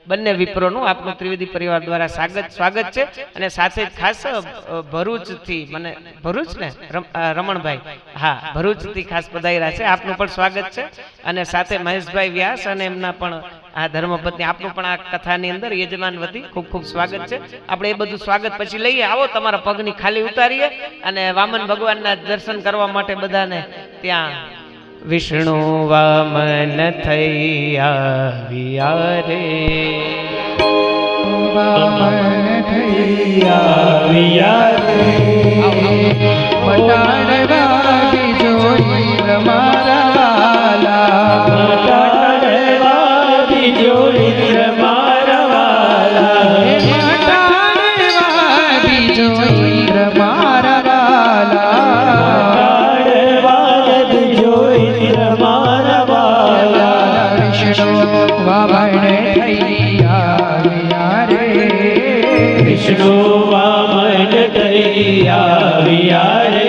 બંને વિપ્રોનું આપનું ત્રિવેદી પરિવાર દ્વારા સ્વાગત છે અને સાથે ખાસ ભરૂચથી મને ભરૂચ ને રમણભાઈ હા ભરૂચથી ખાસ પધાર્યા છે આપનું પણ સ્વાગત છે અને સાથે મહેશભાઈ વ્યાસ અને એમના પણ આ ધર્મપત્ની આપનું પણ આ કથાની અંદર યજમાન વતી ખૂબ ખૂબ સ્વાગત છે આપણે એ બધું સ્વાગત પછી લઈએ આવો તમારા પગની ખાલી ઉતારીએ અને વામન ભગવાનના દર્શન કરવા માટે બધાને ત્યાં વિષ્ણુ વામન થઈ આવ્યા રે વામન થઈ આવ્યા રે મટાડવા જોઈ મારા વાલા મટાડવા જોઈ મારા વાલા મટાડવા જોઈ મારા વિષ્ણુ વામન થઈ આવ્યા રે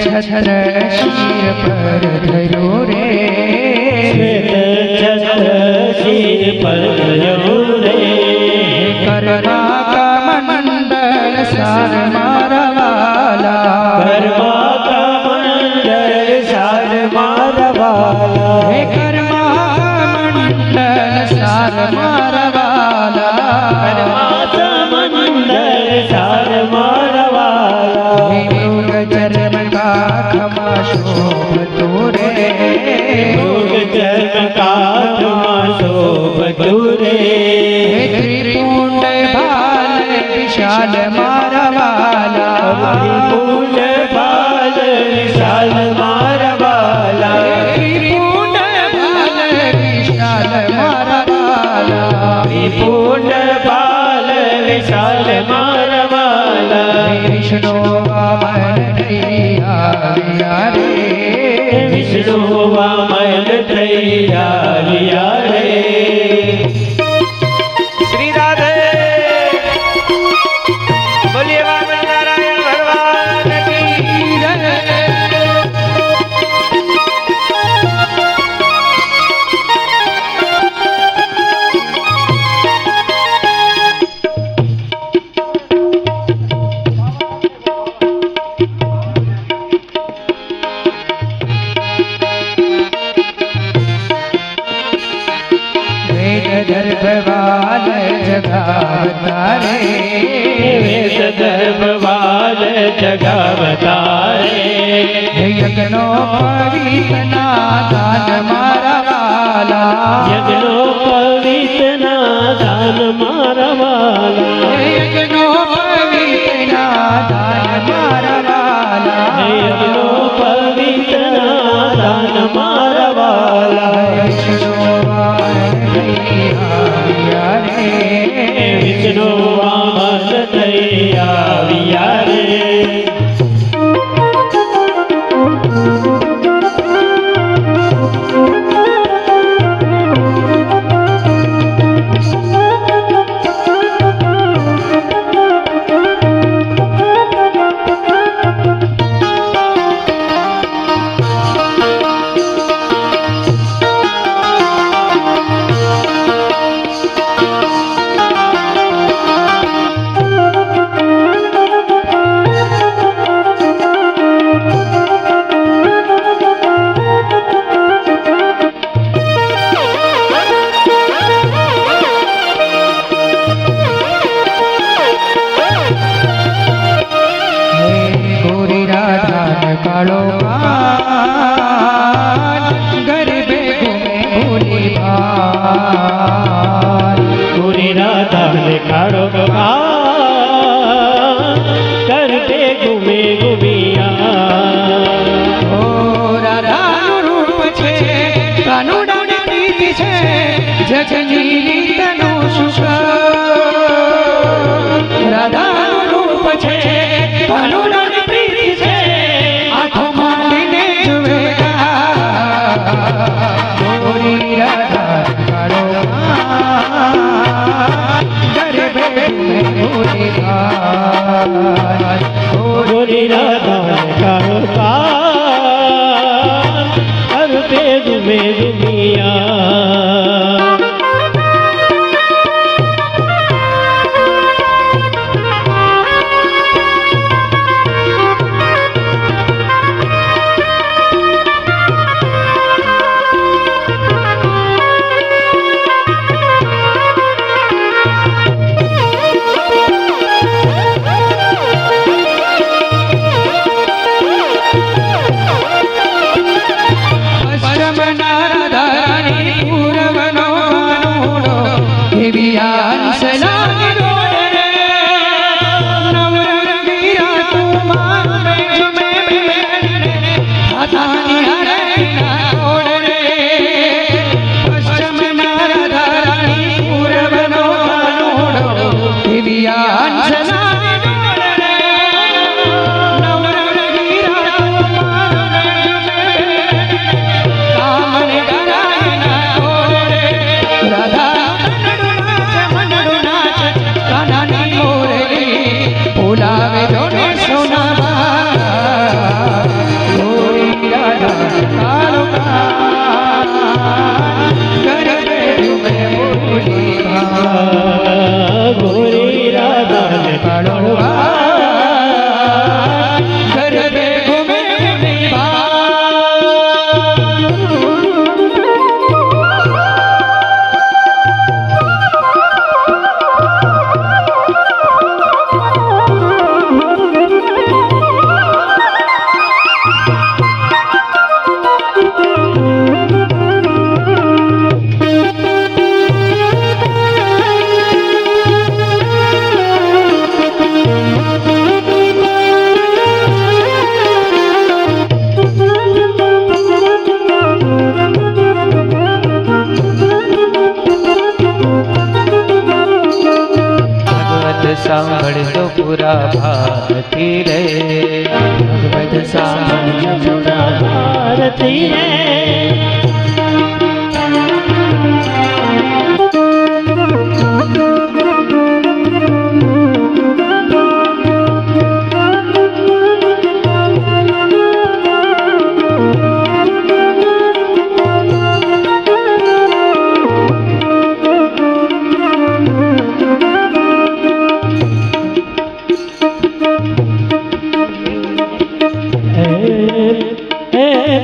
છત્ર શિર પર ધર્યો રે છત્ર શિર પર ધર્યો રે કર્મા કમંડળ સાર મારા વાલા કર્મા કમંડળ સાર મારા વાલા હે કર્મા મંડળ સાર મારા વાલા કર્મા કમંડળ સાર મારા વાલા હે મૃગ ચર્મ કાખમાં શોભતો રે મૃગ ચર્મ કાખમાં શોભતો રે ત્રિપુંડ ભાલ વિશાલ મારા વાલા ત્રિપુંડ ભાલ વિશાલ મારા વાલા ત્રિપુંડ ભાલ વિશાલ મારા વાલા ત્રિપુંડ ભાલ વિશાલ મારા વાલા વિષ્ણુ વામન થઈ આવ્યા રે વિષ્ણુ વામન થઈ આવ્યા રે શ્રી રાધે બોલીએ વામન નારાયણ ભગવાન કી જય ગર્ભવાલ જગાવતા રે વેદ ગર્ભવાલ જગાવતા રે યજ્ઞો પવિત્રના દાન મારા વાલા યજ્ઞો પવિત્રના દાન મારા વાલા યજ્ઞો પવિત્રના દાન મારા વાલા યજ્ઞો પવિત્રના દાન મારા વાલા વિષ્ણુ વામન થઈ આવ્યા રે કાળો ગરબે ઘૂમે ભૂલી પૂરી રાધા કાળો કરતે ઘૂમે ઘૂમિયા ઓ રાધાનું રૂપ છે કાનુડાની પ્રીતિ છે જગની રીતનું સુખ રાધાનું રૂપ છે કાનુડાની પ્રીતિ છે આંખો માંડીને જુએ જમુરા ભારતી રે ભગવદ સામ જમુરા ભારતી રે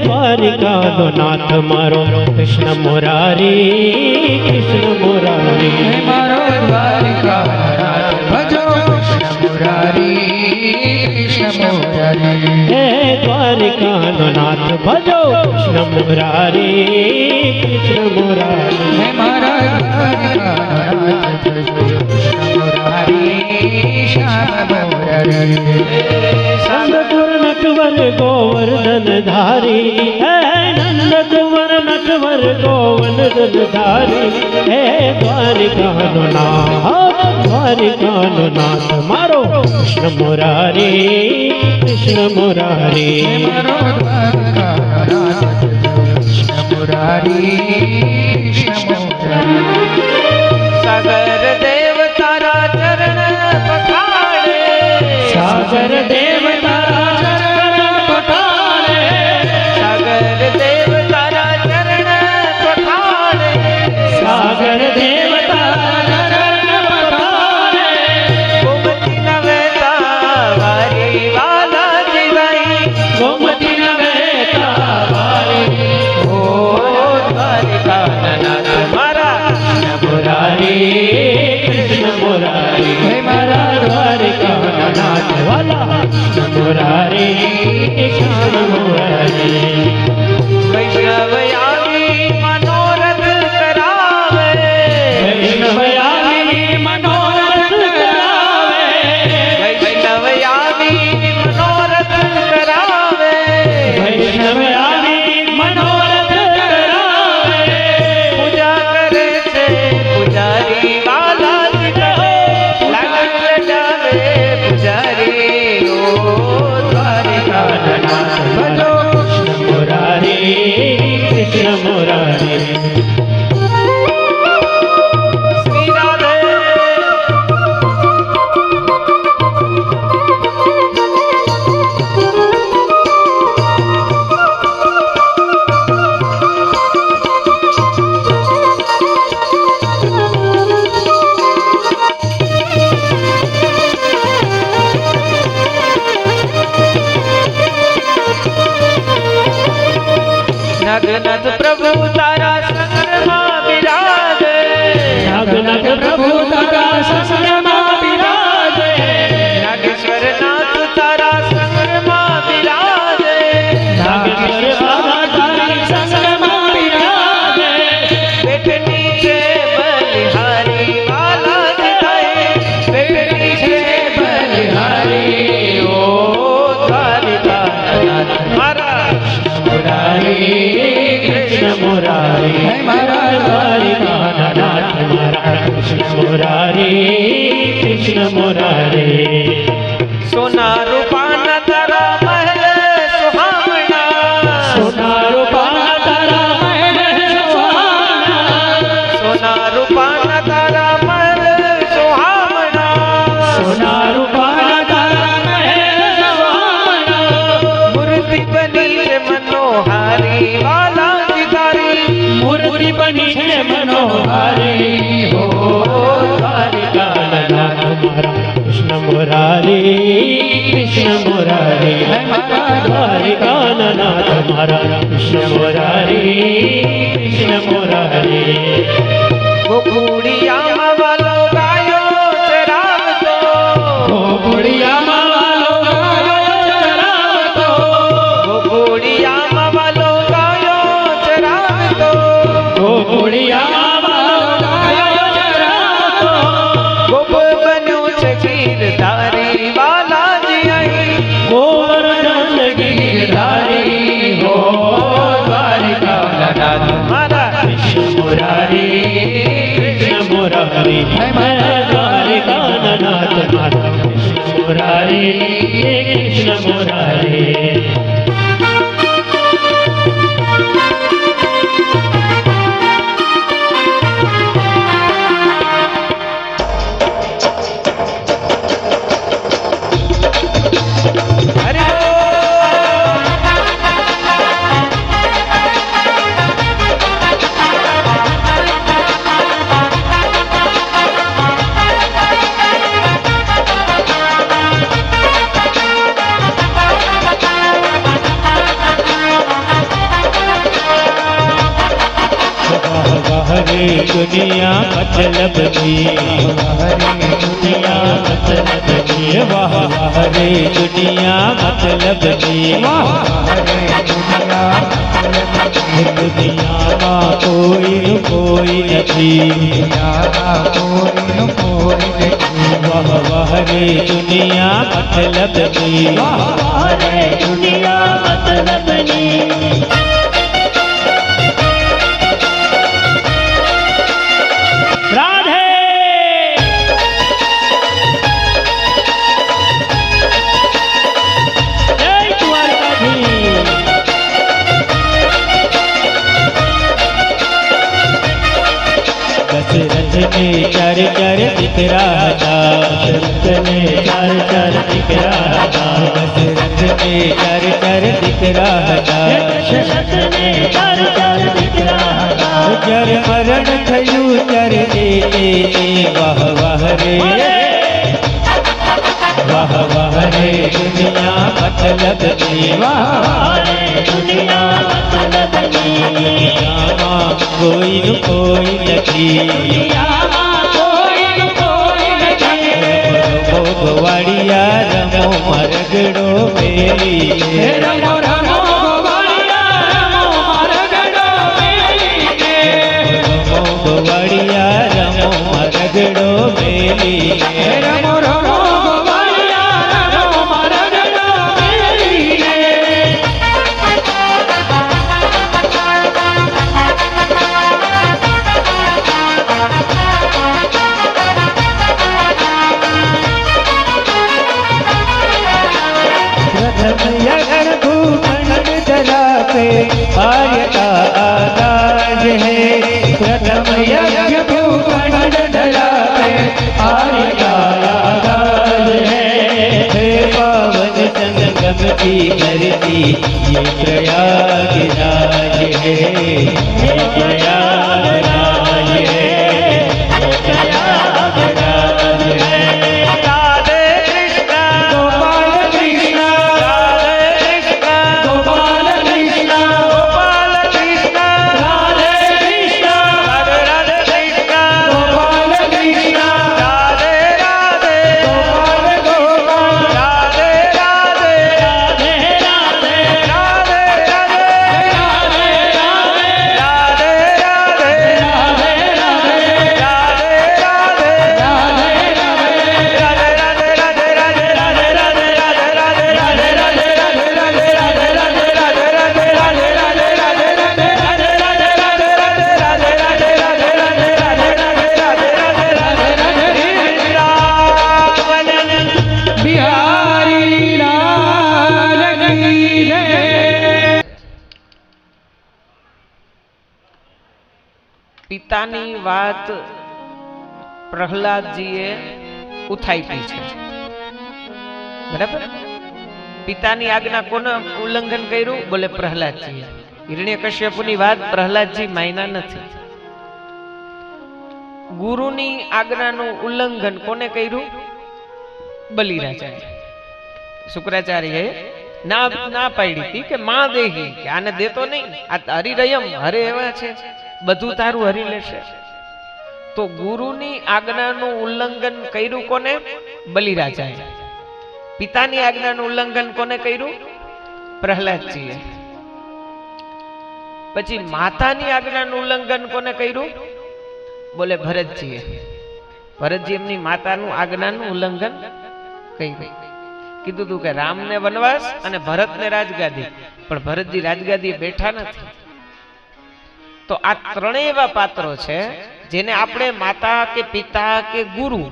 દ્વારિકાનો નાથ મારો કૃષ્ણ મુરારી કૃષ્ણ મુરારી મારો દ્વારિકાનાથ ભજો કૃષ્ણ મુરારી કૃષ્ણ મુરારી હે દ્વારિકાનો નાથ ભજો કૃષ્ણ મુરારી કૃષ્ણ મુરારી હે મારા દ્વારિકાનાથ ભજો કૃષ્ણ મુરારી શ્યામ મુરારી નંદકુર નટવર ગોવર્ધન ધારી હે નંદકુર નટવર ગોવર્ધન ધારી હે દ્વારિકાનો નાથ મારો કૃષ્ણ મુરારી કૃષ્ણ મુરારી મારો દ્વારિકાનાથ કૃષ્ણ મુરારી કૃષ્ણ મુરારી સાગર દેવ તારા ચરણ પખાડે સાગર દેવ તારા ચરણ પખાડે સાગર દેવ તારા ચરણ પખાડે સાગર દેવ તારા ચરણ પખાડે ગોમતી નવેતા વારી વાલા જીવાઈ ગોમતી નવેતા વારી ઓ દ્વારિકાના નાથ મારા મુરારી કૃષ્ણ મુરારી હે મારા દ્વારિકાના નાથ વાલા કૃષ્ણ મુરારી કૃષ્ણ મુરારી વૈષ્ણવ આવી મનોરથ કરાવે વૈષ્ણવ આવી મનોરથ કરાવે વૈષ્ણવ આવી મનોરથ કરાવે વૈષ્ણવ આવી મનોરથ કરાવે પૂજા કરે છે પૂજારી વાલાજી કહે લાગણ લગાવે પૂજારી ઓ દ્વારિકાના નાથ ભજો કૃષ્ણ મુરારી કૃષ્ણ મુરારી શ્રી રાધે નાગનાથ પ્રભુ તારા સંગમાં બિરાજે નાગનાથ પ્રભુ તારા સસનમાં બિરાજે નાગેશ્વર નાથ તારા સંગમાં બિરાજે નાગેશ્વર બાબા તારા સસનમાં બિરાજે બેઠની છે બલિહારી વાલાજી કહે બેઠની છે બલિહારી ઓ દ્વારિકાના નાથ મારા મુરારી કૃષ્ણ મુરારી હે મારા દ્વારિકાના નાથ મારા કૃષ્ણ મુરારી કૃષ્ણ મુરારી સોના રૂપાના તારા મહેલ સુહામણા સોના રૂપાના તારા મહેલ સુહામણા સોના રૂપાના તારા મહેલ સુહામણા સોના રૂપાના તારા મહેલ સુહામણા મૂર્તિ બની છે મનોહારી વાલાજી તારી મૂર્તિ બની છે મનોહારી હો દ્વારિકાના નાથ મારા કૃષ્ણ મુરારી કૃષ્ણ મુરારી હે મારા દ્વારિકાના નાથ મારા કૃષ્ણ મુરારી કૃષ્ણ મુરારી ગોકુળિયામાં વાલો ગાયો ચરાવતો ગોકુળિયામાં વાલો ગાયો ચરાવતો ગોકુળિયામાં વાલો ગાયો ચરાવતો ગોકુળિયામાં વાલો ગાયો ચરાવતો ગોપ બન્યો છે ગીરધારી વાલાજી અહીં ગોવર્ધન ગિરધારી હો દ્વારિકાના નાથ મારા કૃષ્ણ મુરારી કૃષ્ણ મુરારી હે દ્વારિકાના નાથ મારા કૃષ્ણ કૃષ્ણ મુરારી हरे दुनिया मतलब की હરે दुनिया मतलब की वाह वाह रे दुनिया मतलब की હરે દુનિયા દુનિયામાં કોઈ નથી દુનિયાના કોઈનું કોઈ નથી. વાહ વાહ રે દુનિયા मतलब की વાહ રે દુનિયા मतलब की राधे जय द्वारकाधीश दशरथ ने चार चार दिखरा था दशरथ ने चार चार दिखरा था दशरथ ने चार चार दिखरा था दशरथ ने चार चार दिखरा था जर मरण थयु चर दे वाह वाह रे वाह वाह रे दुनिया मतलब की वाह रे दुनिया मतलब की दुनियाમાં કોઈનું કોઈ નથી દુનિયામાં કોઈનું કોઈ નથી રમો ગોવાળિયા રમો મરગડો મેલી રમો રમો ગોવાળિયા રમો મરગડો મેલી રમો ગોવાળિયા રમો મરગડો મેલી રમો રમો ગોવાળિયા રમો મરગડો મેલી प्रथम यज्ञ भूखंड धरा पे आर्य का आकाश है प्रथम यज्ञ भूखंड धरा पे आर्य का आकाश है पावन संगम की धरती ये प्रयागराज है ये प्रयागराज है ये प्रयागराज है राधे कृष्ण गोपाल कृष्ण राधे कृष्ण गोपाल कृष्ण गोपाल कृष्ण राधे कृष्ण राधे राधे कृष्ण गोपाल कृष्ण राधे राधे गोपाल गोपाल राधे राधे राधे राधे राधे राधे राधे राधे બિહારી લાલ કી જય. પિતાની વાત પ્રહલાદજીએ ઉથાઈ છે બરાબર. પિતાની આજ્ઞા કોને ઉલ્લંઘન કર્યું? બોલે પ્રહલાદજીએ. હિરણ્યકશ્યપુની વાત પ્રહલાદજી માયના નથી. ગુરુની આજ્ઞાનું ઉલ્લંઘન કોને કર્યું? બલિરાજાએ. શુક્રાચાર્યએ ના પાડી હતી કે માં દેહી, કે આને દેતો નહીં, આ હરિરયમ હરે એવા છે, બધું તારું હરી લેશે. તો ગુરુની આજ્ઞાનું ઉલ્લંઘન કર્યું કોને? બલિરાજાએ. પિતાની આજ્ઞાનું ઉલ્લંઘન કોને કર્યું? પ્રહલાદજીએ. પછી માતાની આજ્ઞાનું ઉલ્લંઘન કોને કર્યું? બોલે ભરતજીએ. ભરતજી એમની માતાનું આજ્ઞાનું ઉલ્લંઘન કર્યું. કીધું તું કે રામને વનવાસ અને ભરતને રાજગાદી, પણ ભરતજી રાજગાદીએ બેઠા નથી. તો આ ત્રણેય એવા પાત્રો છે જેને આપણે માતા કે પિતા કે ગુરુ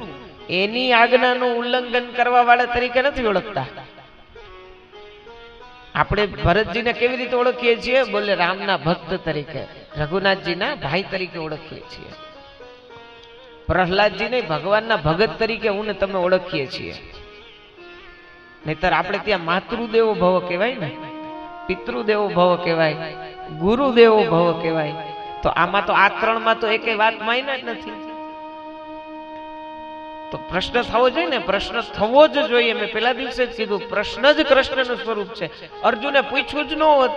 એની આજ્ઞાનું ઉલ્લંઘન કરવા વાળા તરીકે નથી ઓળખતા. આપણે ભરતજીને કેવી રીતે ઓળખીએ છીએ? બોલે રામના ભક્ત તરીકે, રઘુનાથજીના ભાઈ તરીકે ઓળખીએ છીએ. પ્રહલાદજીને ભગવાનના ભગત તરીકે હું ને તમે ઓળખીએ છીએ. નહીતર આપણે ત્યાં માતૃદેવો ભવ કહેવાય ને, પિતૃદેવો ભવ કહેવાય, ગુરુદેવો ભવ કહેવાય. તો આમાં તો આ ત્રણમાં તો એકે વાત માયના જ નથી. તો પ્રશ્ન થવો જોઈએ ને, પ્રશ્ન થવો જ જોઈએ. મેં પેલા દિવસે જ કીધું, પ્રશ્ન જ કૃષ્ણનું સ્વરૂપ છે. અર્જુને પૂછ્યું જ ન હોત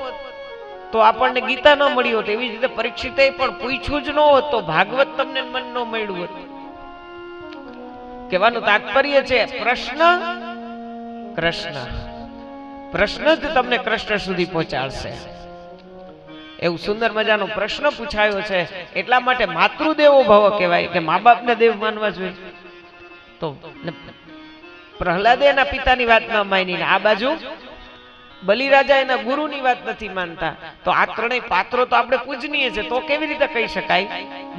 તો આપણને ગીતા ન મળી હોત. એવી જ રીતે પરીક્ષિતે પણ પૂછ્યું જ ન હોત તો ભાગવત તમને મન ન મળ્યું હોત. કહેવાનું તાત્પર્ય છે પ્રશ્ન કૃષ્ણ, પ્રશ્ન જ તમને કૃષ્ણ સુધી પહોંચાડશે. એવું સુંદર મજાનો પ્રશ્ન પૂછાયો છે. એટલા માટે માતૃદેવો ભવ કહેવાય કે મા બાપને દેવ માનવા જોઈએ. તો પ્રહલાદે એના પિતાની વાત ન માની, આ બાજુ બલિરાજા એના ગુરુની વાત નથી માનતા. તો આ ત્રણેય પાત્રો તો આપણે પૂજનીય છે. તો કેવી રીતે કહી શકાય?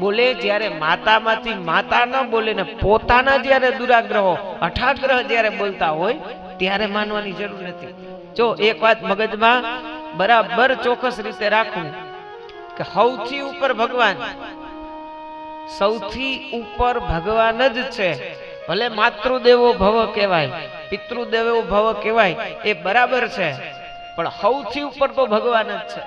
બોલે જ્યારે માતામાંથી માતા ન બોલે ને પોતાના જ્યારે દુરાગ્રહો અઠાગ્રહ જ્યારે બોલતા હોય ત્યારે માનવાની જરૂર નથી. જો એક વાત મગજમાં બરાબર ચોક્કસ રીતે રાખવું કે સૌથી ઉપર ભગવાન, સૌથી ઉપર ભગવાન જ છે. ભલે માતૃદેવો ભવ કહેવાય, પિતૃદેવો ભવ કહેવાય, એ બરાબર છે, પણ સૌથી ઉપર તો ભગવાન જ છે.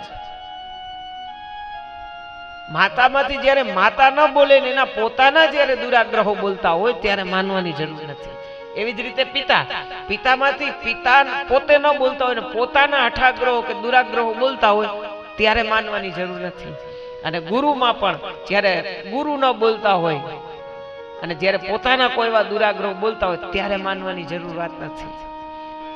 માતામાંથી જ્યારે માતા ન બોલે ને એના પોતાના જ્યારે દુરાગ્રહો બોલતા હોય ત્યારે માનવાની જરૂર નથી. એવી જ રીતે પિતા, પિતામાંથી પિતા પોતે ન બોલતા હોય ને પોતાના હઠાગ્રહો કે દુરાગ્રહો બોલતા હોય ત્યારે માનવાની જરૂર નથી. અને ગુરુમાં પણ જ્યારે ગુરુ ન બોલતા હોય અને જ્યારે પોતાના કોઈ એવા દુરાગ્રહો બોલતા હોય ત્યારે માનવાની જરૂર વાત નથી.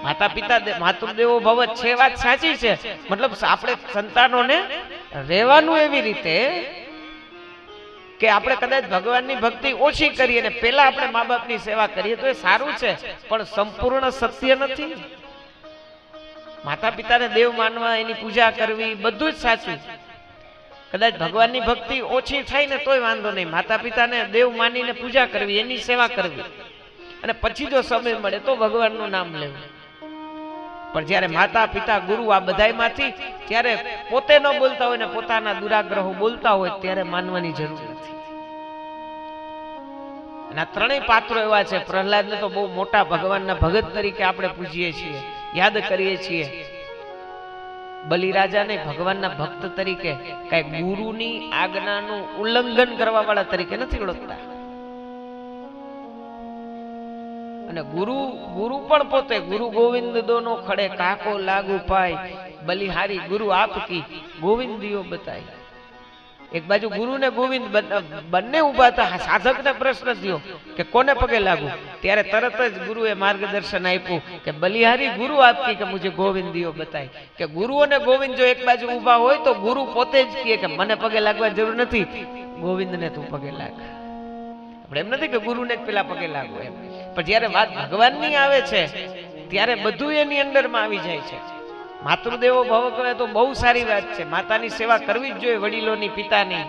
માતા પિતા માતૃદેવો ભવ છે, વાત સાચી છે. મતલબ આપણે સંતાનોને રહેવાનું એવી રીતે કે આપણે કદાચ ભગવાનની ભક્તિ ઓછી કરીએ ને પેલા આપણે મા બાપની સેવા કરીએ તો એ સારું છે, પણ સંપૂર્ણ સત્ય નથી. માતા પિતાને દેવ માનવા, એની પૂજા કરવી, બધું જ સાચું. કદાચ ભગવાનની ભક્તિ ઓછી થાય ને તોય વાંધો નહીં. માતા પિતાને દેવ માનીને પૂજા કરવી, એની સેવા કરવી, અને પછી જો સમય મળે તો ભગવાનનું નામ લેવું. પણ જ્યારે માતા પિતા ગુરુ આ બધાયમાંથી ત્યારે પોતે ન બોલતા હોય ને પોતાના દુરાગ્રહો બોલતા હોય ત્યારે માનવાની જરૂર નથી. અને આ ત્રણેય પાત્રો એવા છે. પ્રહલાદને તો બહુ મોટા ભગવાનના ભગત તરીકે આપણે પૂજીએ છીએ, યાદ કરીએ છીએ. બલિરાજાને ભગવાનના ભક્ત તરીકે, કઈ ગુરુની આજ્ઞાનું ઉલ્લંઘન કરવા વાળા તરીકે નથી ઓળખતા. અને ગુરુ પણ પોતે ગુરુ ગોવિંદ દોનો ખડે કાકો લાગુ પાય, બલિહારી ગુરુ આપકી ગોવિંદીઓ બતાય. એક બાજુ ગુરુ ને ગોવિંદ બંને ઉભા હતા. સાધકને પ્રશ્ન થયો કે કોને પગે લાગુ, ત્યારે તરત જ ગુરુએ માર્ગદર્શન આપ્યું કે બલિહારી ગુરુ આપકી કે મુજે ગોવિંદીઓ બતાય. કે ગુરુ અને ગોવિંદ જો એક બાજુ ઉભા હોય તો ગુરુ પોતે જ કહે કે મને પગે લાગવા જરૂર નથી, ગોવિંદને તું પગે લાગ. આપણે એમ નથી કે ગુરુને જ પેલા પગે લાગુ એમ. પણ જ્યારે વાત ભગવાનની આવે છે ત્યારે બધું એની અંદરમાં આવી જાય છે. માતૃદેવો ભવ કરે તો બહુ સારી વાત છે. માતાની સેવા કરવી જ જોઈએ, વડીલોની, પિતાની.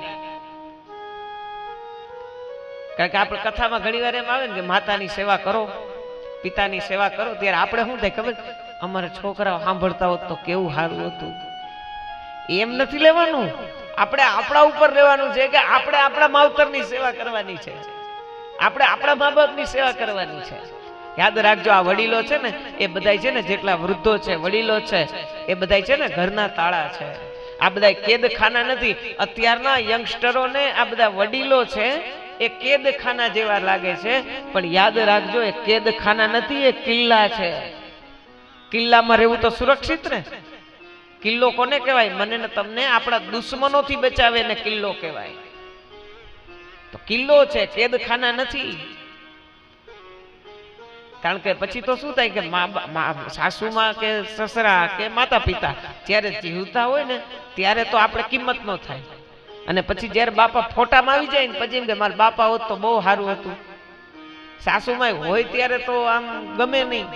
કારણ કે આપણે કથામાં ઘણી વાર એમ આવે ને કે માતાની સેવા કરો, પિતાની સેવા કરો, ત્યારે આપણે શું થાય ખબર? અમારા છોકરાઓ સાંભળતા હોત તો કેવું સારું હતું. એમ નથી લેવાનું. આપણે આપણા ઉપર લેવાનું છે કે આપણે આપણા માવતરની સેવા કરવાની છે, આપણે આપણા મા બાપની સેવા કરવાની છે. યાદ રાખજો, આ વડીલો છે ને એ બધાય છે ને, જેટલા વૃદ્ધો છે, વડીલો છે, એ બધાય છે ને ઘરના તાળા છે. આ બધા કેદખાના નથી. અત્યારના યંગસ્ટરોને આ બધા વડીલો છે એ કેદખાના જેવા લાગે છે, પણ યાદ રાખજો એ કેદખાના નથી, એ કિલ્લા છે. કિલ્લામાં રહેવું તો સુરક્ષિત ને. કિલ્લો કોને કહેવાય? મને ને તમને આપણા દુશ્મનોથી બચાવે ને કિલ્લો કહેવાય. તો કિલ્લો છે, કેદખાના નથી. કારણ કે પછી તો શું થાય કે સાસુમાં કે સસરા કે માતા પિતા જ્યારે જીવતા હોય ને ત્યારે તો આપણે કિંમત ન થાય, અને પછી જ્યારે બાપા ફોટામાં આવી જાય ને પછી એમ કે મારા બાપા હોત તો બહુ સારું હતું. સાસુમાં હોય ત્યારે તો આમ ગમે નહીં.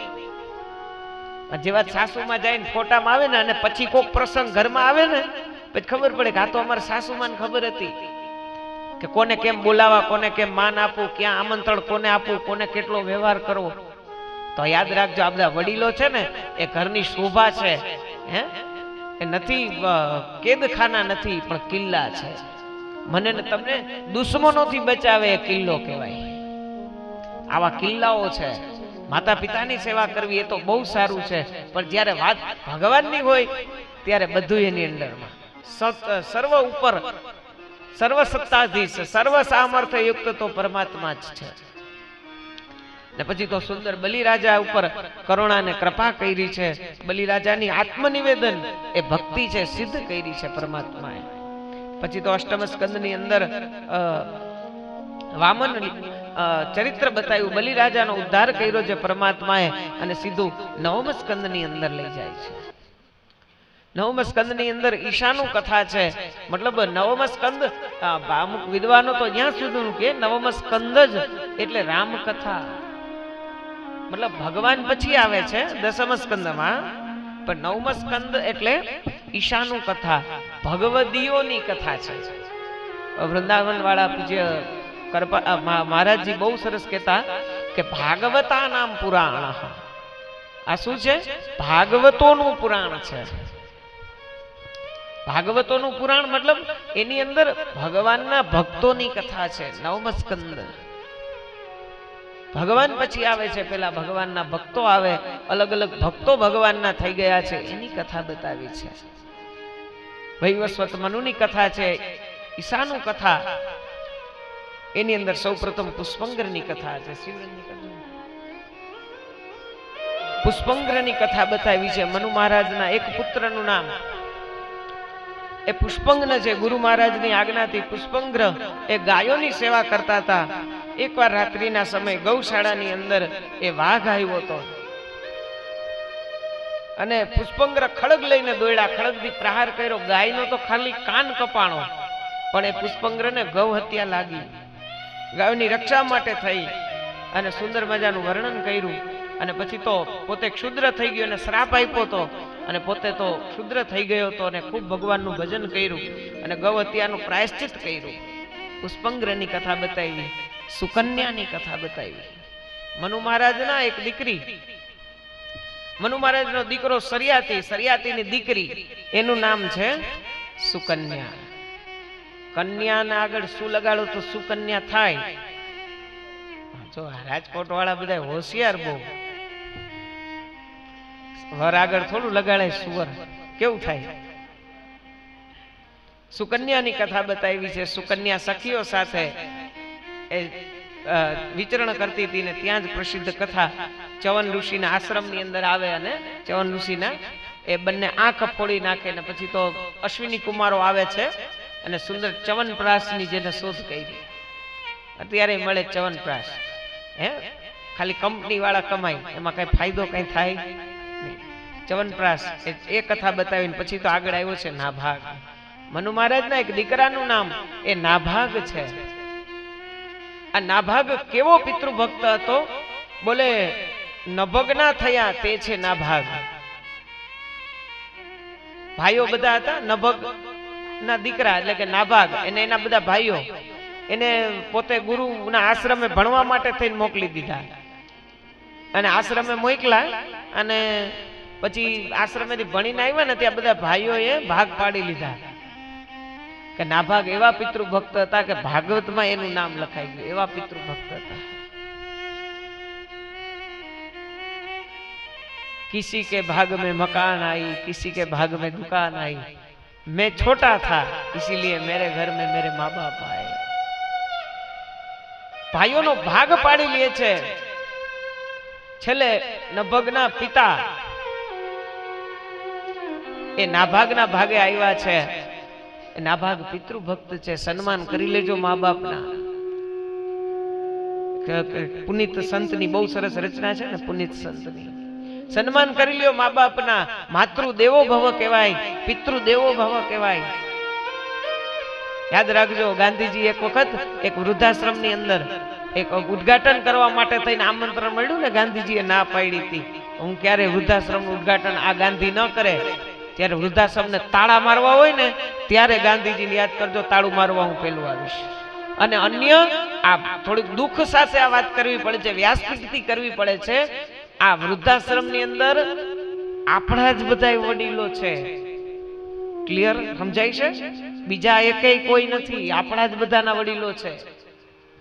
જેવા સાસુમાં જાય ને ફોટામાં આવે ને અને પછી કોઈક પ્રસંગ ઘરમાં આવે ને પછી ખબર પડે કે આ તો અમારા સાસુમાં ખબર હતી કે કોને કેમ બોલાવા, કોને કેમ માન આપવું, ક્યાં આમંત્રણ કોને આપવું, કોને કેટલો વ્યવહાર કરવો. તો યાદ રાખજો, આ બધા વડીલો છે ને એ ઘરની શોભા છે, હે એ નથી કેદખાના નથી, પણ કિલ્લા છે. મને ને તમને દુશ્મનોથી બચાવે એ કિલ્લો કહેવાય. આવા કિલ્લાઓ છે. માતા પિતાની સેવા કરવી એ તો બહુ સારું છે, પણ જ્યારે વાત ભગવાનની હોય ત્યારે બધું એની અંદરમાં. સર્વ ઉપર સર્વ સત્તાધીશ સર્વ સામર્થ્ય યુક્ત તો પરમાત્મા જ છે. ને પછી તો સુંદર બલિરાજા ઉપર કરુણા ને કૃપા કરી છે. બલિરાજાની આત્મનિવેદન એ ભક્તિ છે, સિદ્ધ કરી છે પરમાત્માએ. પછી તો અષ્ટમ સ્કંદની અંદર વામન ચરિત્ર બતાવ્યું, બલિરાજાનો ઉદ્ધાર કર્યો છે પરમાત્માએ, અને સીધું નવમ સ્કંદની અંદર લઈ જાય છે. નવમ સ્કંદની અંદર ઈશાનું કથા છે. મતલબ નવમ સ્કંદ, અમુક વિદ્વાનો તો જ્યાં સુધી કે નવમ સ્કંદ જ એટલે રામ કથા, મતલબ ભગવાન પછી આવે છે દસમ સ્કંદમાં, પણ નવમ સ્કંદ એટલે ઈશાનું કથા, ભગવદીઓની કથા છે. વૃંદાવન વાળા પૂજ્ય મહારાજજી બહુ સરસ કહેતા કે ભાગવતા નામ પુરાણ. આ શું છે? ભાગવતોનું પુરાણ છે. ભાગવતોનું પુરાણ મતલબ એની અંદર ભગવાનના ભક્તોની કથા છે. નવમ સ્કંદ ભગવાન પછી આવે છે, પેલા ભગવાનના ભક્તો આવે, અલગ અલગ ભક્તો ભગવાનના થઈ ગયા છે, એની કથા બતાવી છે. વૈવસ્વત મનુની કથા છે, ઈશાનું કથા, એની અંદર સૌપ્રથમ પુષ્પંગરની કથા છે. પુષ્પંગરની કથા બતાવી છે. મનુ મહારાજના એક પુત્રનું નામ એ પુષ્પંગન છે. ગુરુ મહારાજની આજ્ઞાથી પુષ્પંગ્ર એ ગાયોની સેવા કરતા હતા. એકવાર રાત્રિના સમય ગૌશાળાની અંદર એ વાઘ આવ્યો હતો અને પુષ્પંગ્ર ખડગ લઈને દોડ્યા. ખડગથી પ્રહાર કર્યો. ગાયનો તો ખાલી કાન કપાણો, પણ એ પુષ્પંગ્રને ગૌ હત્યા લાગી. ગાયોની રક્ષા માટે થઈ અને સુંદર મજાનું વર્ણન કર્યું. અને પછી તો પોતે ક્ષુદ્ર થઈ ગયો અને શ્રાપ આપ્યો હતો, અને પોતે તો ક્ષુદ્ર થઈ ગયો હતો અને ખૂબ ભગવાનનું ભજન કર્યું અને ગૌ હત્યાનું પ્રાયશ્ચિત કર્યું. પુષ્પંગ્રની કથા બતાવી, સુકન્યાની કથા બતાવી. મનુ મહારાજના એક દીકરી, મનુ મહારાજનો દીકરો સરિયાતી, સરિયાતીની દીકરી, એનું નામ છે સુકન્યા. કન્યાના આગળ શું લગાડો તો સુકન્યા થાય. જો રાજકોટ વાળા બધા હોશિયાર બહુ, વર આગળ થોડું લગાડે સુવર, કેવું થાય. સુકન્યાની કથા બતાવી છે. સુકન્યા સખીઓ સાથે એ વિચરણ કરતી હતી ને ત્યાં જ પ્રસિદ્ધ કથા ચવન ઋષિના આશ્રમની અંદર આવે અને ચવન ઋષિના એ બંને આંખ ફોડી નાખે ને પછી તો અશ્વિની કુમારો આવે છે અને સુંદર ચવનપ્રાસની જેને શોધ કરી. અત્યારે મળે ચવનપ્રાસ, હે ખાલી કંપની વાળા કમાય, એમાં કઈ ફાયદો કઈ થાય નહીં. ચવનપ્રાસ એ કથા બતાવીને પછી તો આગળ આવ્યો છે નાભાગ. મનુ મહારાજના એક દીકરાનું નામ એ નાભાગ છે. આ નાભાગ કેવો પિતૃભક્ત હતો, બોલે નભગના થયા તે છે નાભાગ. ભાઈઓ બધા હતા, નભગ ના દીકરા એટલે કે નાભાગ, એને એના બધા ભાઈઓ એને પોતે ગુરુના આશ્રમે ભણવા માટે થઈને મોકલી દીધા. અને આશ્રમે મોકલા અને પછી આશ્રમેથી ભણીને આવ્યા ને ત્યાં બધા ભાઈઓએ ભાગ પાડી લીધા કે નાભાગ એવા પિતૃભક્ત હતા કે ભાગવતમાં એનું નામ લખાઈ ગયું, એવા પિતૃભક્ત હતા. किसी के भाग में मकान आई, किसी के भाग में दुकान आई, मैं छोटा था इसीलिए मेरे घर में मेरे माँ बाप आए. ભાઈઓનો ભાગ પાડી લે છે. છેલ્લે નભગના પિતા એ નાભાગના ભાગે આવ્યા છે. એ નાભાગ પિતૃભક્ત છે, સન્માન કરી લેજો મા બાપના. પુનિત સંતની બહુ સરસ રચના છે ને, પુનિત સંતની સન્માન કરી લ્યો મા બાપના. માતૃ દેવો ભવ કહેવાય, પિતૃ દેવો ભવ કહેવાય. યાદ રાખજો, ગાંધીજી એક વખત એક વૃદ્ધાશ્રમની અંદર એક ઉદ્ઘાટન કરવા માટે થઈને આમંત્રણ મળ્યું ને, ગાંધીજીએ ના પાડી હતી. હું ક્યારે વૃદ્ધાશ્રમનું ઉદ્ઘાટન આ ગાંધી ન કરે, ત્યારે વૃદ્ધાશ્રમને તાળા મારવા હોય ને ત્યારે ગાંધીજીને યાદ કરજો, તાળું મારવા હું પેલું આવીશ. અને અન્ય આ થોડીક દુઃખ સાથે આ વાત કરવી પડે છે, વ્યાસપીઠથી કરવી પડે છે આ વૃદ્ધાશ્રમની અંદર આપણા જ બધા વડીલો છે. ક્લિયર સમજાય છે? બીજા એકેય કોઈ નથી, આપણા જ બધાના વડીલો છે.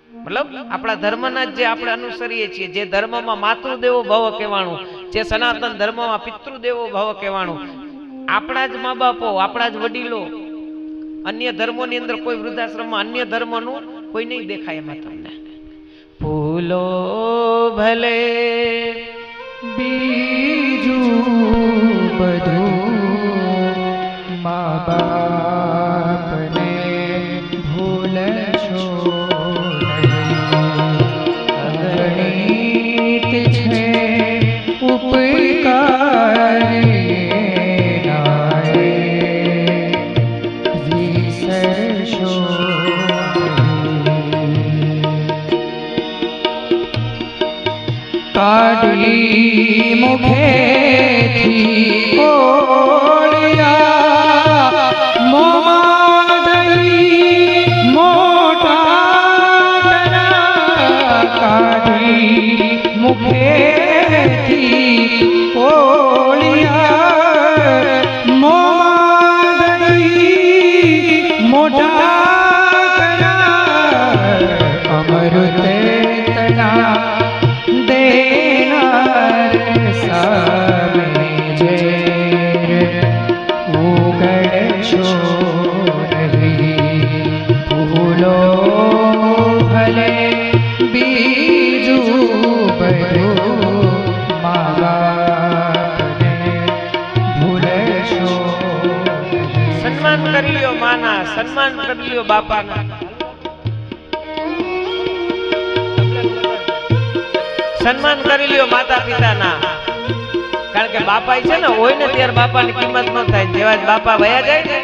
મતલબ આપણા ધર્મના જ જે આપણે અનુસરીએ છીએ, જે ધર્મમાં માતૃદેવો ભવ કહેવાનું, જે સનાતન ધર્મમાં પિતૃદેવો ભવ કહેવાનું, આપણા જ મા બાપો, આપણા જ વડીલો. અન્ય ધર્મોની અંદર કોઈ વૃદ્ધાશ્રમમાં અન્ય ધર્મનું કોઈ નહીં દેખાય. એમાં તમને ભૂલો ભલે બીજું બધું મા બાપને ભૂલશો નહીં. અગણિત છે ઉપકાર વિસરશો કાઢી મુખેથી ઓળિયા મોમાં દઈ મોટા કરા. કાઢી મુખેથી ઓળિયા મોમાં દઈ મોટા કરા. અમૃતે તના દેનાર સામે ઝેર ઉગડશો નહીં. ભૂલો ભલે બીજું બધું મા બાપને ભૂલશો નહીં. સન્માન કરી લ્યો માના, સન્માન કરી લ્યો બાપાના. સન્માન કરી લ્યો માતા પિતાના. કારણ કે બાપા છે ને, હોય ને ત્યારે બાપાની કિંમત ન થાય. જેવા જ બાપા વયા જાય ને,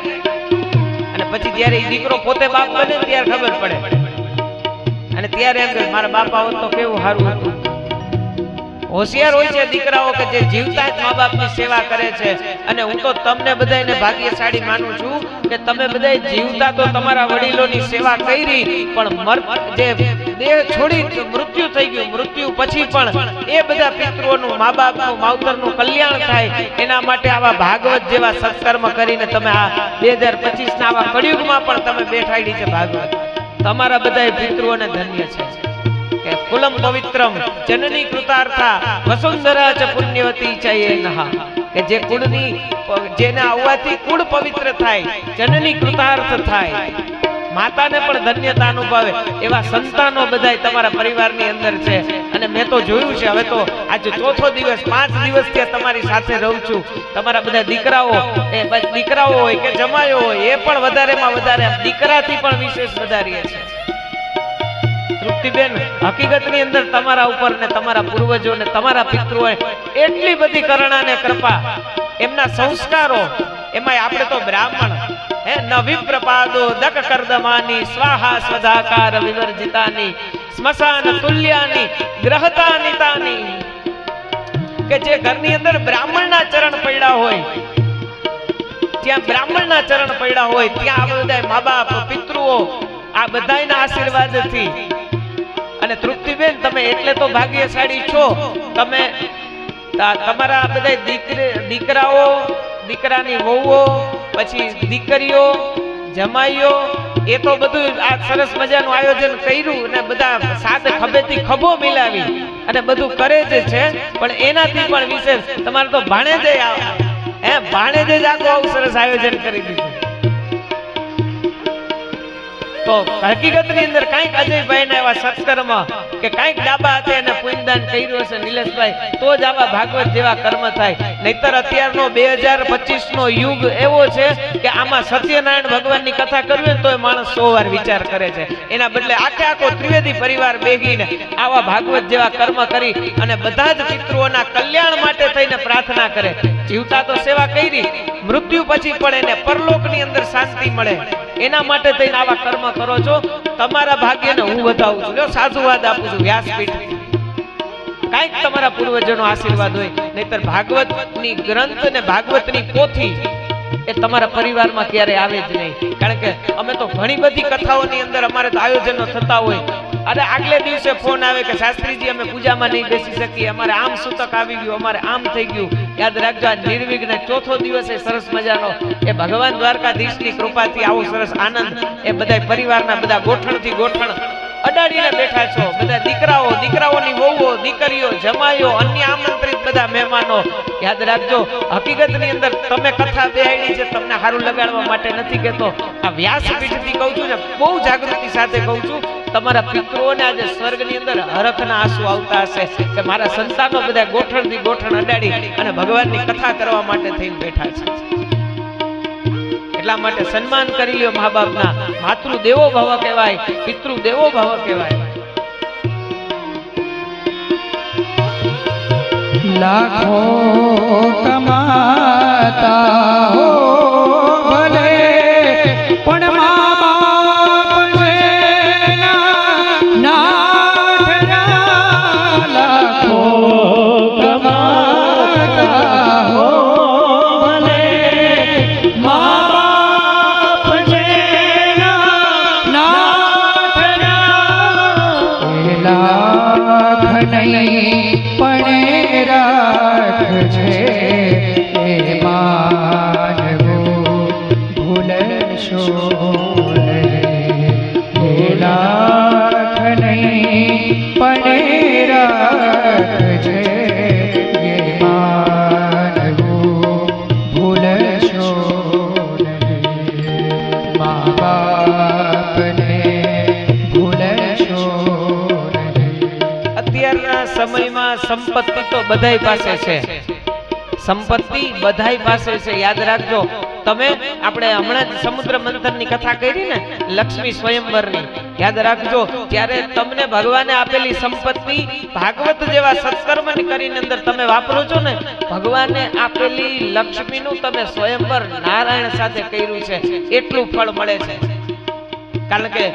અને પછી જ્યારે ઈ દીકરો પોતે બાપ બને ને ત્યારે ખબર પડે. અને ત્યારે એમ કે મારા બાપા હોત તો કેવું સારું હતું. હોશિયાર હોય છે દીકરાઓ કે જે જીવતા જ મા બાપની સેવા કરે છે. અને હું તો તમને બધાને ભાગ્યશાળી માનું છું કે તમે બધાએ જીવતા તો તમારા વડીલોની સેવા કરી, પણ જે દેહ છોડી મૃત્યુ થઈ ગયું, મૃત્યુ પછી પણ એ બધા પિતૃઓનું, મા બાપનું, માવતરનું કલ્યાણ થાય એના માટે આવા ભાગવત જેવા સત્કર્મ કરીને તમે આ 2025 ના આવા કળિયુગમાં પણ તમે બેઠાડી છે ભાગવત. તમારા બધા પિતૃઓને ધન્ય છે કે કુલમ પવિત્રમ જનની કૃતાર્થા વસુંધરા ચ પુણ્યવતી ચ યેનઃ. કે જે કુળની, જેના આવવાથી કુળ પવિત્ર થાય, જનની કૃતાર્થ થાય, માતાને પણ ધન્યતા અનુભવે એવા સંતાનો બધાય તમારા પરિવારની અંદર છે. અને મેં તો જોયું છે, હવે તો આજે ચોથો દિવસ, 5 દિવસથી તમારી સાથે રહું છું. તમારા બધા દીકરાઓ, એ દીકરાઓ હોય કે જમાયો હોય, એ પણ વધારેમાં વધારે દીકરાથી પણ વિશેષ વધારીએ છે. તૃપ્તિબેન, હકીકતની અંદર તમારા ઉપર ને તમારા પૂર્વજો ને તમારા પિતૃઓએ એટલી બધી કરુણા ને કૃપા, એમના સંસ્કારો, એમાં આપણે તો બ્રાહ્મણ હે ન વિપ્રપાદો દક કર્દમાની સ્વાહા સ્વધાકાર વિવર્જિતાની સ્મશાન તુલ્યાની ગ્રહતાનિતાની. કે જે ઘરની અંદર બ્રાહ્મણના ચરણ પડ્યા હોય, ત્યાં બ્રાહ્મણના ચરણ પડ્યા હોય, ત્યાં આ બધા મા બાપ, પિતૃઓ, આ બધાના આશીર્વાદથી. અને તૃપ્તિબેન, તમે એટલે તો ભાગ્યશાળી છો. તમે તમારા બધા દીકરાઓ, દીકરાની વહુઓ, પછી દીકરીઓ, જમાઈઓ, એ તો બધું આ સરસ મજાનું આયોજન કર્યું અને બધા સાત ખભેથી ખભો મિલાવી અને બધું કરે જ છે. પણ એનાથી પણ વિશેષ તમારે તો ભાણેજે ભાણેજે જ આખું સરસ આયોજન કરી દીધું. તો હકીકતની અંદર કાંઈક અજયભાઈ ના એવા સત્કર્મ કે કાંઈક ડાબા હાથે એને પુણ્યદાન કર્યું હશે નિલેશભાઈ, તો જ આવા ભાગવત જેવા કર્મ થાય. નહીતર અત્યારનો 2025 નો યુગ એવો છે કે આમાં સત્યનારાયણ ભગવાનની કથા કરવી તો માણસ 100 વાર વિચાર કરે છે. એના બદલે આખો ત્રિવેદી પરિવાર બેગીને આવા ભાગવત જેવા કર્મ કરી અને બધા જ પિતૃઓના કલ્યાણ માટે થઈને પ્રાર્થના કરે. જીવતા તો સેવા કરી, મૃત્યુ પછી પણ એને પરલોકની અંદર શાંતિ મળે, એના માટે થઈને આવા કર્મ કરો છો. તમારા ભાગ્યને હું બતાવું છું, જો સાધુવાદ આપું છું વ્યાસપીઠ. કાંઈક તમારા પૂર્વજોનો આશીર્વાદ હોય, નહીતર ભાગવતની ગ્રંથ ને ભાગવતની પોથી એ તમારા પરિવારમાં ક્યારે આવે જ નહીં. કારણ કે અમે તો ઘણી બધી કથાઓની અંદર અમારે તો આયોજનો થતા હોય, અરે આગલે દિવસે ફોન આવે કે શાસ્ત્રીજી અમે પૂજામાં નહીં બેસી શકીએ, અમારે આમ સૂતક આવી ગયું, અમારે આમ થઈ ગયું. યાદ રાખજો આ નિર્વિઘ્ન ચોથો દિવસ એ સરસ મજાનો એ ભગવાન દ્વારકાધીશની કૃપાથી આવો સરસ આનંદ એ બધા પરિવારના બધા ગોઠણથી ગોઠણ અડાડીને બેઠા છો. બધા દીકરાઓ, દીકરાઓની વહુઓ, દીકરીઓ, જમાઈઓ, અન્ય આમંત્રિત બધા મહેમાનો. યાદ રાખજો હકીકતની અંદર તમે કથા બેહાડી છે તમને સારું લગાડવા માટે નથી કહેતો, આ વ્યાસપીઠથી કહું છું ને, બહુ જાગૃતિ સાથે કહું છું. તમારા પિતૃઓને આજે સ્વર્ગની અંદર હરખના આંસુ આવતા હશે કે મારા સંતાનો બધા ગોઠણથી ગોઠણ અડાડી અને ભગવાનની કથા કરવા માટે થઈને બેઠા છે. એટલા માટે સન્માન કરી લ્યો મા બાપના. માતૃ દેવો ભવ કહેવાય, પિતૃ દેવો ભવ કહેવાય. લાખો કમાતા હો ભલે પણ મા બાપ છે નાથના. લાખો કમાતા હો ભલે મા બાપ છે નાથના. એ લાખ નહીં પણ રાખ છે એ માનવું ભૂલશો નહીં. એ લાખ નહીં પણ રાખ છે એ માનવું ભૂલશો નહીં. મા બાપને ભૂલશો નહીં. અત્યારના સમયમાં સંપત્તિ તો બધાય પાસે છે, સંપત્તિ બધાય પાસે છે. યાદ રાખજો તમે આપણે હમણાં જ સમુદ્ર મંથનની કથા કરી ને લક્ષ્મી સ્વયંવરની, યાદ રાખજો ત્યારે તમને ભગવાને આપેલી સંપત્તિ ભાગવત જેવા સત્કર્મની કરીને અંદર તમે વાપરો છો ને, ભગવાને આપેલી લક્ષ્મીનું તમે સ્વયંવર નારાયણ સાથે કર્યું છે એટલું ફળ મળે છે. કારણ કે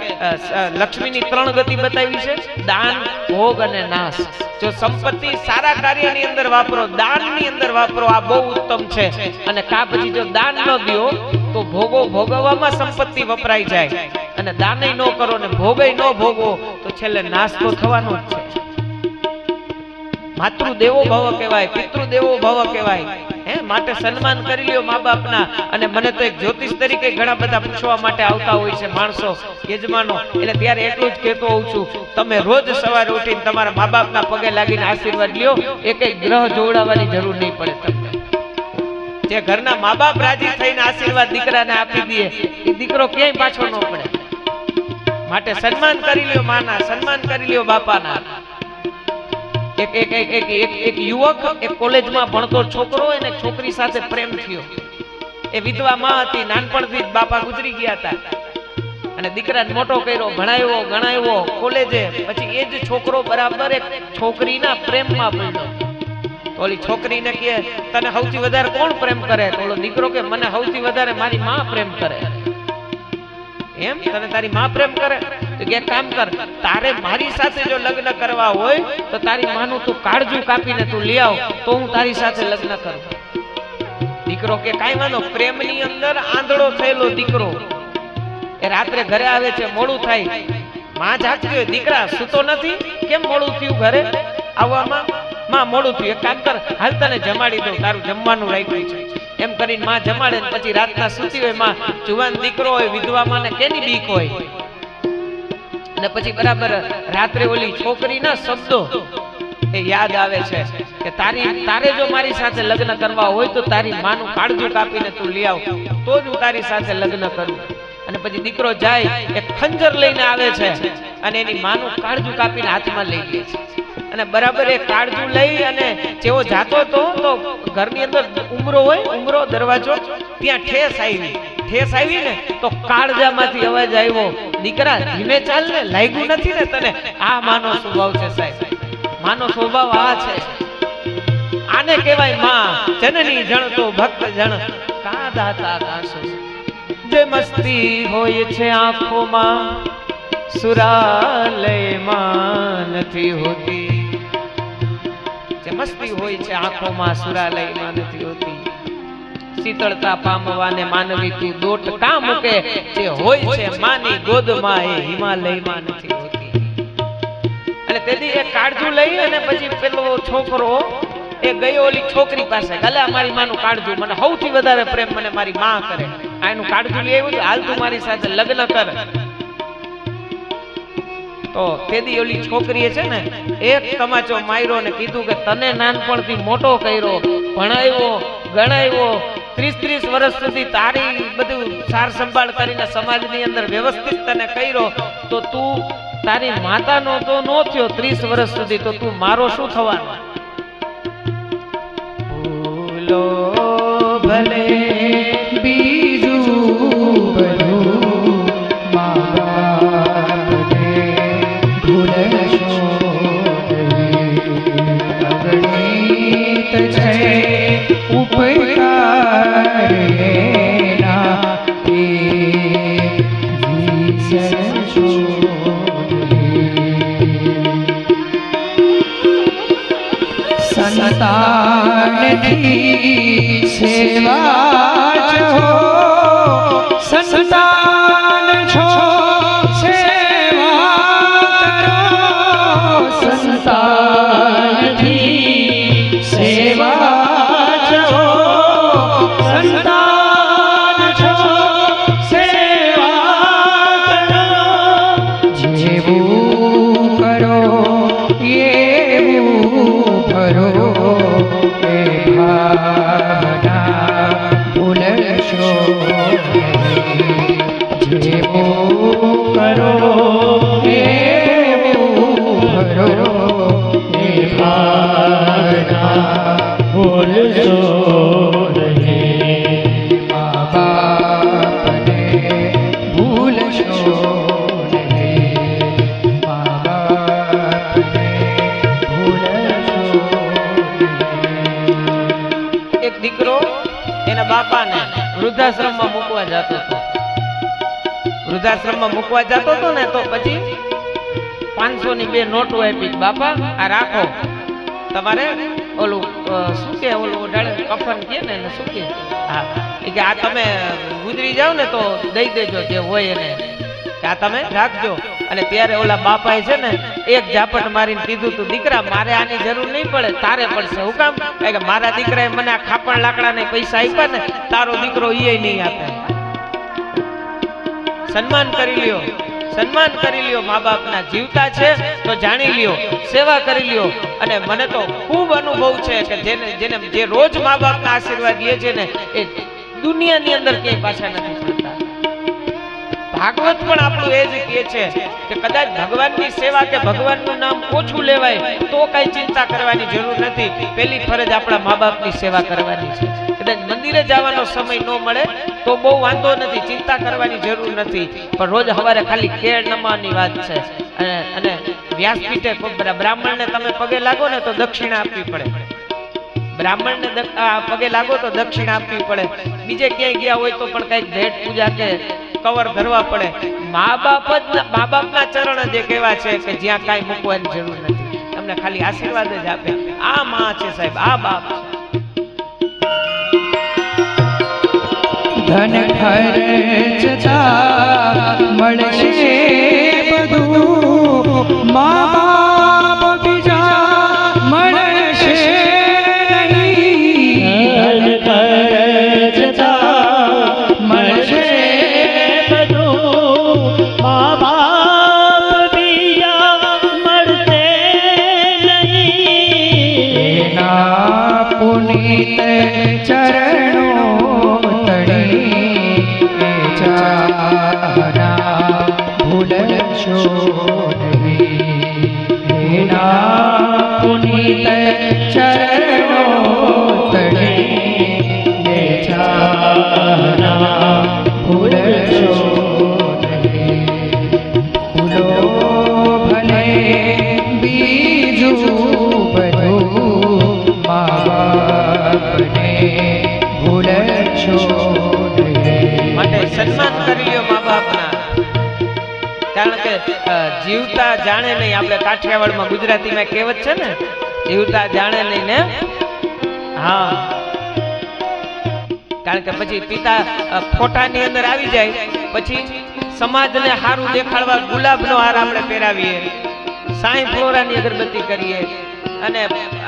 લક્ષ્મીની 3 ગતિ બતાવી છે, દાન, ભોગ અને નાશ. જો સંપત્તિ સારા કાર્યની અંદર વાપરો, દાનની અંદર વાપરો, આ બહુ ઉત્તમ છે. અને કા પછી જો દાન ન દો તો ભોગો ભોગવવામાં સંપત્તિ વપરાઈ જાય, અને દાનય ન કરો ને ભોગય ન ભોગવો તો છેલ્લે નાશ તો થવાનો જ છે. માતૃ દેવો ભવ કહેવાય, પિતૃ દેવો ભવ કહેવાય. માટે સન્માન કરી લ્યો મા બાપના. અને મને તો એક જ્યોતિષ તરીકે ઘણા બધા પૂછવા માટે આવતા હોય છે માણસો, યજમાનો, એટલે ત્યારે એટલું જ કહેતો હોઉં છું, તમે રોજ સવારે ઉઠીને તમારા મા બાપના પગે લાગીને આશીર્વાદ લ્યો. એક ગ્રહ જોડાવાની જરૂર નહીં પડે તમને. જે ઘરના મા બાપ રાજી થઈને આશીર્વાદ દીકરાને આપી દે એ દીકરો ક્યાંય પાછો ન પડે. માટે સન્માન કરી લ્યો માના, સન્માન કરી લ્યો બાપાના. એક યુવક એક કોલેજમાં ભણતો છોકરો એને છોકરી સાથે પ્રેમ થયો. એ વિધવા માં હતી, નાનપણથી જ બાપા ગુજરી ગયા હતા, અને દીકરાને મોટો કર્યો, ભણાવ્યો, ગણાવ્યો કોલેજે. પછી એ જ છોકરો બરાબર એક છોકરીના પ્રેમમાં પડ્યો. ઓલી છોકરીને કહે તને સૌથી વધારે કોણ પ્રેમ કરે? તો ઓલો દીકરો કે મને સૌથી વધારે મારી માં પ્રેમ કરે. એમ તને તારી માં પ્રેમ કરે? તો કે કામ કર, તારે મારી સાથે જો લગ્ન કરવા હોય તો તારી માનું તું કાળજું કાપીને તું લઈ આવ તો હું તારી સાથે લગ્ન કરું. દીકરો કે કાઈ વાંધો. પ્રેમની અંદર આંધળો થયેલો દીકરો એ રાત્રે ઘરે આવે છે, મોડું થાય. માં જાગતી હોય, દીકરા સૂતો નથી, કેમ મોડું થયું ઘરે આવવામાં? માં મોડું થયું, એક કામ કર, હાલ તને જમાડી દઉં, તારું જમવાનું રાખ્યું છે. એમ કરીને માં જમાડે ને પછી રાતના સૂતી હોય. માં જુવાન દીકરો હોય, વિધવા માને કેની બીક હોય. અને પછી બરાબર રાત્રે ઓલી છોકરીના શબ્દો એ યાદ આવે છે કે તારે જો મારી સાથે લગ્ન કરવા હોય તો તારી માનું કાળજું કાપીને તું લઈ આવ તો જ હું તારી સાથે લગ્ન કરું. અને પછી દીકરો જાય, એક ખંજર લઈને આવે છે અને એની માનું કાળજું કાપીને હાથમાં લઈ લે છે. અને બરાબર એ કાળજું લઈ અને જેવો જાતો તો ઘરની અંદર ઉમરો હોય, ઉમરો દરવાજો, ત્યાં ઠેસ આવી ને તો કાળજામાંથી અવાજ આવ્યો, દીકરા ધીમે ચાલ ને, લાગ્યું નથી ને તને? આ માનો સ્વભાવ છે સાહેબ, માનો સ્વભાવ આ છે. આને કહેવાય માં. જનની જણ તો ભક્ત જણ કા દાતા કાસો. જે મસ્તી હોય છે આંખોમાં સુરાલયમાં નથી હોતી. જે મસ્તી હોય છે આંખોમાં સુરાલયમાં નથી હોતી. શીતળતા પામવાને માનવી તું દોટ કા મૂકે. જે હોય છે માની ગોદમાં એ હિમાલયમાં નથી હોતી. અને તેથી એ કાળજું લઈ અને પછી પેલો છોકરો એ ગયો ઓલી છોકરી પાસે, ગલા મારી માનું કાળજું, મને સૌથી વધારે પ્રેમ મને મારી માં કરે, આ એનું કાળજું લઈ આવ્યું, હાલ તું મારી સાથે લગ્ન કર. તો તેદી ઓલી છોકરીએ છે ને એક તમાચો માર્યો ને કીધું કે તને નાનપણથી મોટો કર્યો, ભણાવ્યો, ગણાવ્યો, 30-30 વર્ષ સુધી તારી બધું સાર સંભાળ કરીને સમાજની અંદર વ્યવસ્થિત તને કર્યો, તો તું તારી માતાનો તો નો થયો 30 વર્ષ સુધી, તો તું મારો શું થવાનો? ભૂલો ભલે બીજું બધું મા બાપને ભૂલશો નહીં. અગણિત છે ઉપકાર એના, એ વિસરશો નહીં. સંતાનથી સેવા છો, સંતાન છો સેવા કરો, સંતાનથી સેવા છો, સંતાન છો સેવા કરો. જેવું કરો એવું ભરો, એ ભાવના ભૂલશો નહીં. જેવું કરો એવું ભરો, એ ભાવના ભૂલશો નહીં. મા બાપને ભૂલશો નહીં. મા બાપને ભૂલશો નહીં. એક દીકરો એના બાપાને વૃદ્ધાશ્રમમાં મૂકવા જતો હતો. વૃદ્ધાશ્રમમાં મૂકવા જતો હતો ને તો પછી 500 ની 2 નોટો આપી, બાપા આ રાખો, તમારે ઓલું શું કે ઓલું ઓઢાડે કફન કે ને શું કે, હા એ કે આ તમે ગુજરી જાવ ને તો દઈ દેજો જે હોય એને, કે આ તમે રાખજો. અને ત્યારે ઓલા બાપાએ છે ને એક ઝાપટ મારીને કીધું, તું દીકરા મારે આની જરૂર નહીં પડે, તારે પડશે. હું કામ? કે મારા દીકરાએ મને આ ખાપણ લાકડાને પૈસા આપ્યા ને, તારો દીકરો ઈ નહીં આપે. સન્માન કરી લ્યો, સન્માન કરી લ્યો, મા બાપના જીવતા છે તો જાણી લ્યો, સેવા કરી લ્યો. અને મને તો ખૂબ અનુભવ છે કે જેને જે રોજ મા બાપના આશીર્વાદ લે છે ને એ દુનિયાની અંદર ક્યાંય પાછા નથી પડતા. ભાગવત પણ આપણું એ જ કહે છે કે કદાચ ભગવાનની સેવા કે ભગવાનનું નામ ઓછું લેવાય તો કઈ ચિંતા કરવાની જરૂર નથી. પહેલી ફરજ આપણા મા બાપની સેવા કરવાની છે. કદાચ મંદિરે જવાનો સમય ન મળે તો બહુ વાંધો નથી, ચિંતા કરવાની જરૂર નથી. પણ રોજ સવારે ખાલી કેળ નમવાની વાત છે. અને વ્યાસપીઠે બ્રાહ્મણને તમે પગે લાગો ને તો દક્ષિણા આપવી પડે. બ્રાહ્મણને પગે લાગો તો દક્ષિણા આપવી પડે. બીજે ક્યાંય ગયા હોય તો પણ કઈક ભેટ પૂજા કે કવર ધરવા પડે. મા બાપના ચરણ જ એક એવા છે કે જ્યાં કાંઈ મૂકવાની જરૂર નથી, તમને ખાલી આશીર્વાદ જ આપે. આ માં છે સાહેબ, આ બાપ છે. ધન ખર્ચતા મળશે બધું, મા બાપ બીજા મળશે નહીં. ધન ખર્ચતા મળશે બધું, મા બાપ બીજા મળશે નહીં. એના પુનિત ચરણો ભૂલશો નહીં. એના પુનિત ચરણો તળે ચાહના ભૂલશો નહીં. ભૂલો ભલે બીજું બધું, મા બાપને ભૂલશો નહીં. માટે સન્માન કરી લ્યો મા બાપના. કારણ કે જીવતા જાણે નહીં, આપણે કાઠિયાવાડમાં ગુજરાતીમાં કહેવત છે ને, જીવતા જાણે નહીં ને. હા, કારણ કે પછી પિતા ફોટાની અંદર આવી જાય પછી સમાજને સારું દેખાડવા ગુલાબનો હાર આપણે પહેરાવીએ, સાઈ ફ્લોરાની અગરબત્તી કરીએ અને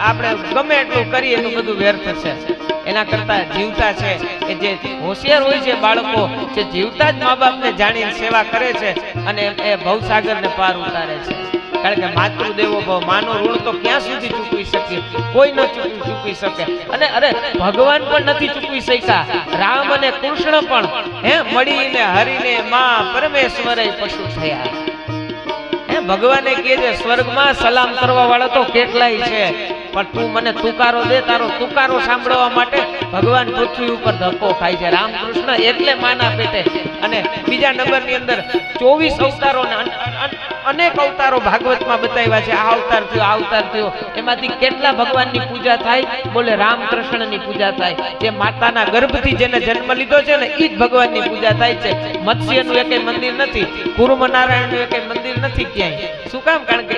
આપણે ગમે એટલું કરીએ એટલું બધું વ્યર્થ છે. એના કરતા જીવતા છે કે જે હોશિયાર હોય છે બાળકો, જે જીવતા જ મા બાપને જાણીને સેવા કરે છે અને એ ભવસાગરને પાર ઉતારે છે. કારણ કે માતૃદેવો ભવ, માનો ઋણ તો ક્યાં સુધી ચૂકવી શકીએ? કોઈ ન ચૂકવી શકે. અને અરે ભગવાન પણ નથી ચૂકવી શક્યા. રામ અને કૃષ્ણ પણ મળીને હરીને માં પરમેશ્વરે પશુ થયા. ભગવાને કહે છે સ્વર્ગમાં સલામ કરવા વાળા તો કેટલાય છે, પણ તું મને તુકારો દે. તારો તુકારો સાંભળવા માટે ભગવાન પૃથ્વી ઉપર ધક્કો ખાય છે. રામકૃષ્ણ એટલે માના પેટે. અને બીજા નંબરની અંદર 24 અવતારો અનેક અવતારો ભાગવતમાં બતાવ્યા છે. આ અવતાર થયો, આ અવતાર થયો. એમાંથી કેટલા ભગવાનની પૂજા થાય? બોલે રામકૃષ્ણની પૂજા થાય. જે માતાના ગર્ભથી જેને જન્મ લીધો છે ને એ જ ભગવાનની પૂજા થાય છે. મત્સ્યનું એકેય મંદિર નથી, કુર્મનારાયણનું એકેય મંદિર નથી ક્યાંય. શું કામ? કારણ કે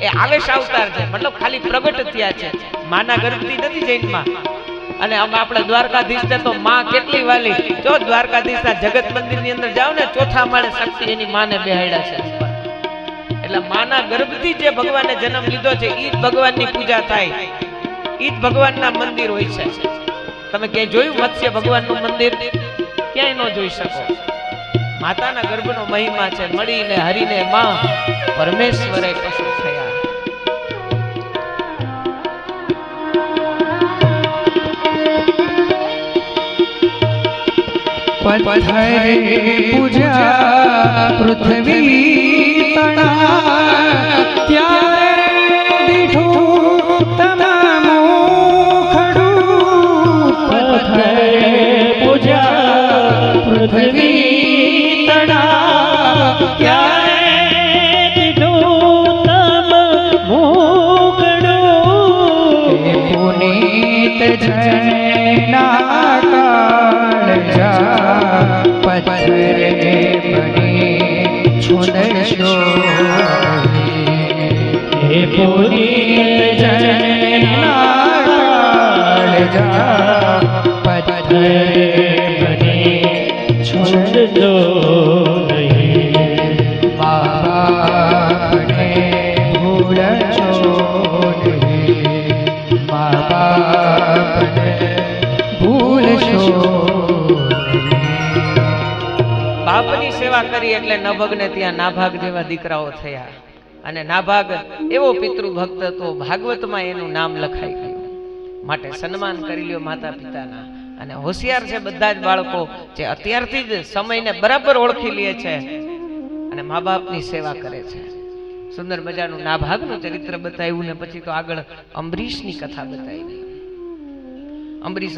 એ આવેશ અવતાર છે, મતલબ ખાલી પ્રગટ થયા છે. માના ગર્ભથી નથી જૈનમાં. અને આપણે દ્વારકાધીશ તો માં કેટલી વાલી. જો દ્વારકાધીશના જગત મંદિરની અંદર જાવ ને, ચોથા માળે શક્તિ એની માને બેહાડ્યા છે. એટલે માના ગર્ભથી જે ભગવાને જન્મ લીધો છે ઈ જ ભગવાનની પૂજા થાય, ઈ જ ભગવાનના મંદિર હોય છે. તમે ક્યાંય જોયું મત્સ્ય ભગવાનનું મંદિર? ક્યાંય ન જોઈ શકો. માતાના ગર્ભનો મહિમા છે. મળીને હરીને માં પરમેશ્વરે પશુ થયા. પથરે પૂજા પૃથ્વી તણા, ત્યારે દીઠું તમામું ખડું. પથરે પૂજા પૃથ્વી તણા, ત્યારે દીઠું તમામું ખડું. એ પુનીત જના કાળજા, પથરે બની છુંદશો. હે પુનીત જના કાળજા, પથરે બની છુંદશો નહીં. મા બાપને ભૂલશો નહીં. મા બાપને ભૂલશો. બાપની સેવા કરી એટલે નભગને ત્યાં નાભાગ જેવા દીકરાઓ થયા. અને નાભાગ એવો પિતૃ ભક્ત હતો, ભાગવતમાં એનું નામ લખાઈ ગયું. માટે સન્માન કરી લ્યો માતા પિતાના. અને હોશિયાર છે બધા જ બાળકો, જે અત્યારથી જ સમયને બરાબર ઓળખી લે છે અને મા બાપની સેવા કરે છે. સુંદર મજાનું નાભાગનું ચરિત્ર બતાવ્યું ને પછી તો આગળ અંબરીશની કથા બતાવી. અંબરીશ